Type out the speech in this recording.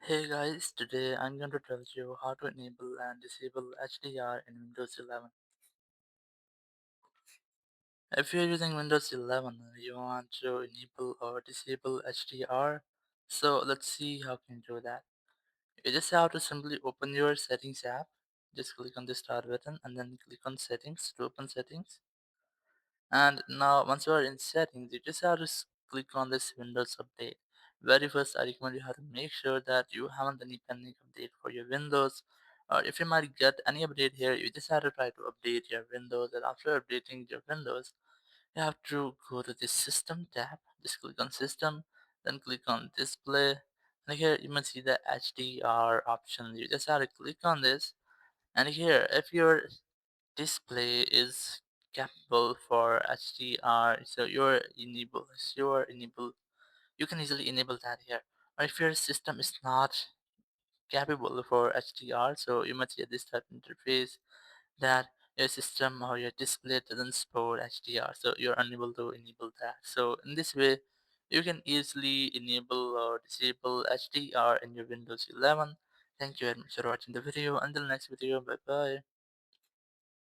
Hey guys, today I'm going to tell you how to enable and disable HDR in Windows 11. If you're using Windows 11, you want to enable or disable HDR. So let's see how can you do that. You just have to simply open your settings app. Just click on the start button and then click on settings to open settings. And now, once you are in settings, you just have to click on this Windows update. Very first, I recommend you have to make sure that you haven't any pending update for your Windows. Or if you might get any update here, you just have to try to update your Windows. And after updating your Windows, you have to go to the System tab. Just click on System, then click on Display. And here you must see the HDR option. You just have to click on this. And here, if your display is capable for HDR, so you can easily enable that here. Or if your system is not capable for HDR, so you must get this type of interface that your system or your display doesn't support HDR, so you're unable to enable that. So in this way, you can easily enable or disable HDR in your Windows 11. Thank you very much for watching the video. Until next video, bye bye.